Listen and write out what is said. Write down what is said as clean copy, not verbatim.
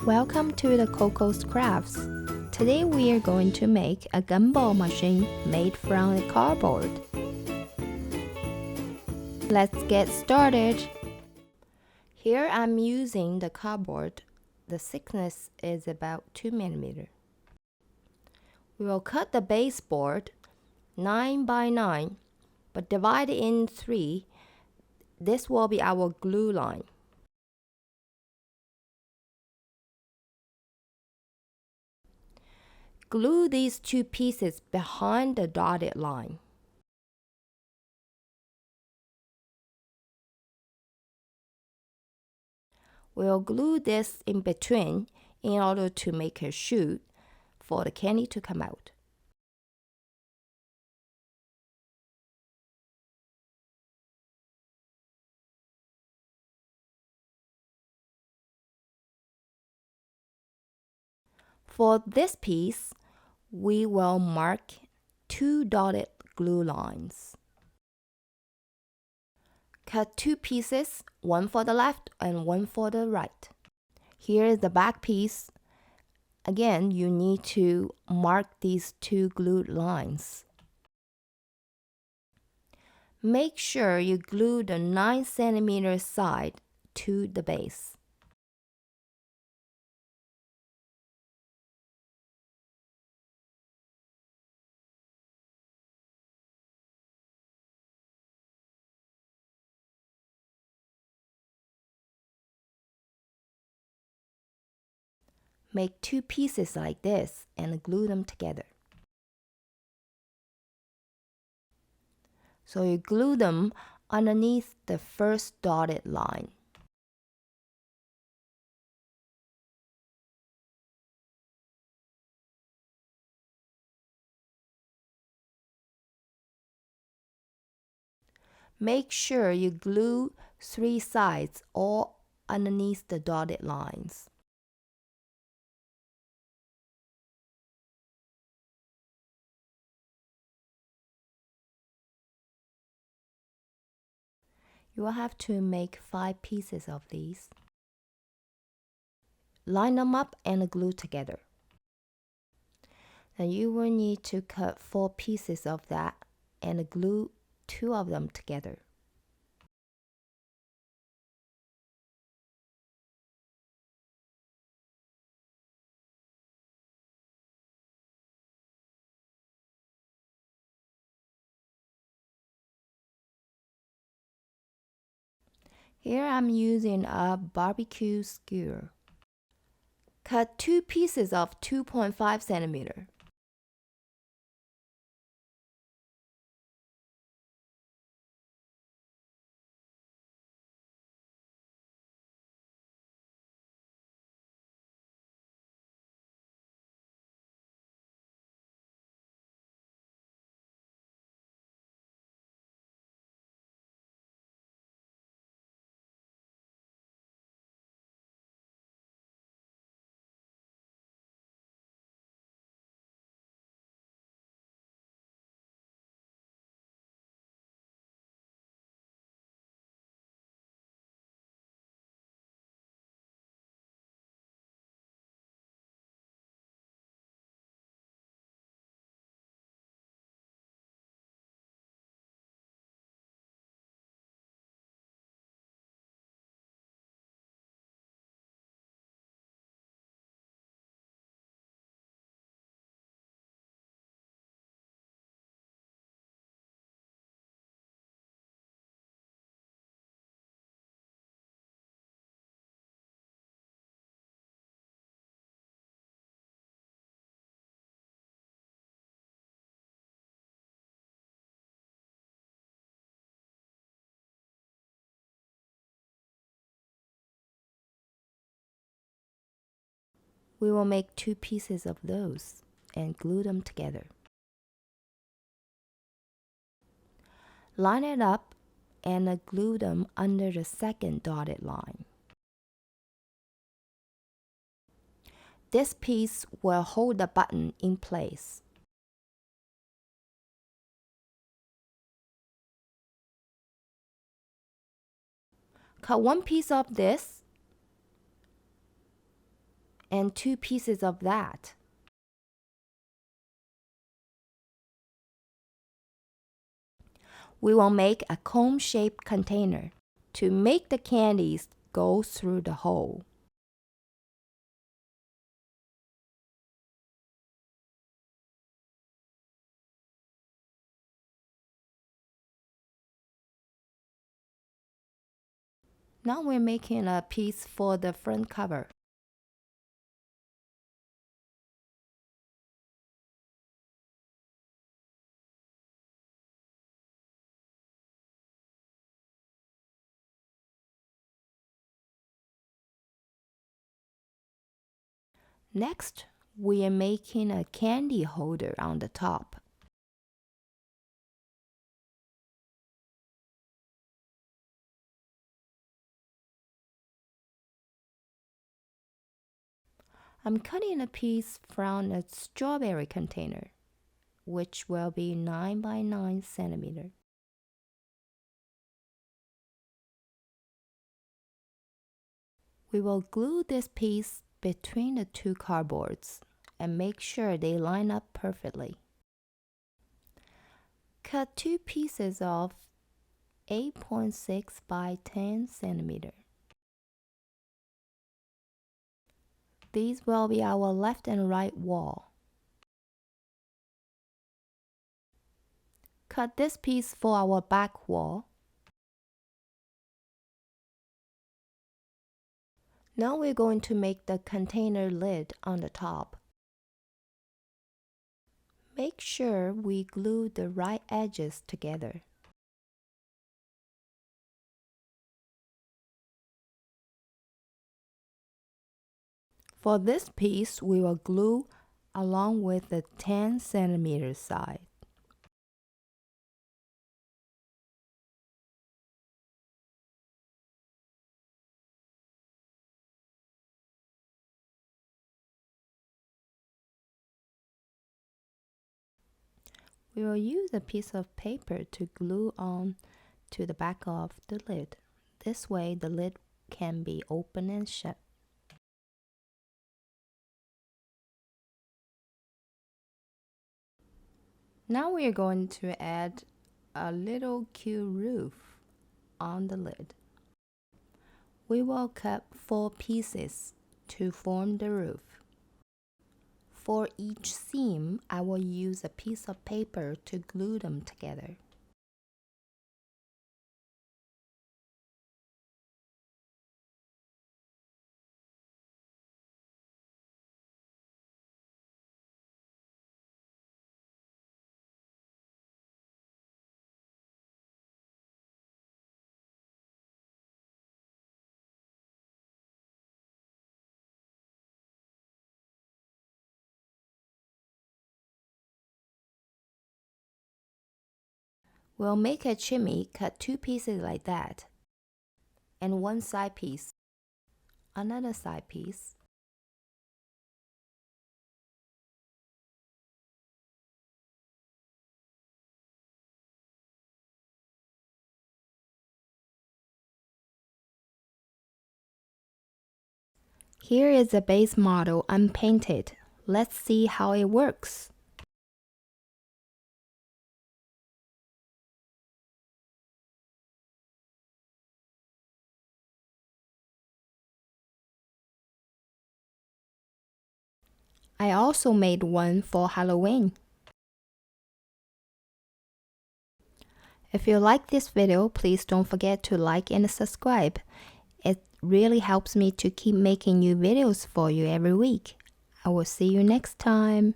Welcome to the Coco's Crafts. Today we are going to make a gumball machine made from a cardboard. Let's get started. Here I'm using the cardboard. The thickness is about 2 mm. We will cut the baseboard 9 by 9, but divide it in 3. This will be our glue line. Glue these two pieces behind the dotted line. We'll glue this in between in order to make a chute for the candy to come out. For this piece, we will mark 2 dotted glue lines. Cut 2 pieces, one for the left and one for the right. Here is the back piece. Again, you need to mark these 2 glued lines. Make sure you glue the 9 cm side to the base. Make 2 pieces like this and glue them together. So you glue them underneath the first dotted line. Make sure you glue 3 sides all underneath the dotted lines. You will have to make 5 pieces of these. Line them up and glue together. Then you will need to cut 4 pieces of that and glue 2 of them together. Here I'm using a barbecue skewer. Cut 2 pieces of 2.5 cm. We will make 2 pieces of those and glue them together. Line it up and glue them under the second dotted line. This piece will hold the button in place. Cut 1 piece of this and 2 pieces of that. We will make a cone-shaped container to make the candies go through the hole. Now we're making a piece for the front cover. Next, we are making a candy holder on the top. I'm cutting a piece from a strawberry container, which will be 9 by 9 centimeters. We will glue this piece between the 2 cardboards and make sure they line up perfectly. Cut 2 pieces of 8.6 by 10 centimeters. These will be our left and right wall. Cut this piece for our back wall. Now we're going to make the container lid on the top. Make sure we glue the right edges together. For this piece, we will glue along with the 10 centimeter side. We will use a piece of paper to glue on to the back of the lid. This way the lid can be open and shut. Now we are going to add a little cute roof on the lid. We will cut 4 pieces to form the roof. For each seam, I will use a piece of paper to glue them together. We'll make a chimney, cut 2 pieces like that, and 1 side piece, another side piece, Here is a base model unpainted. Let's see how it works. I also made one for Halloween. If you like this video, please don't forget to like and subscribe. It really helps me to keep making new videos for you every week. I will see you next time.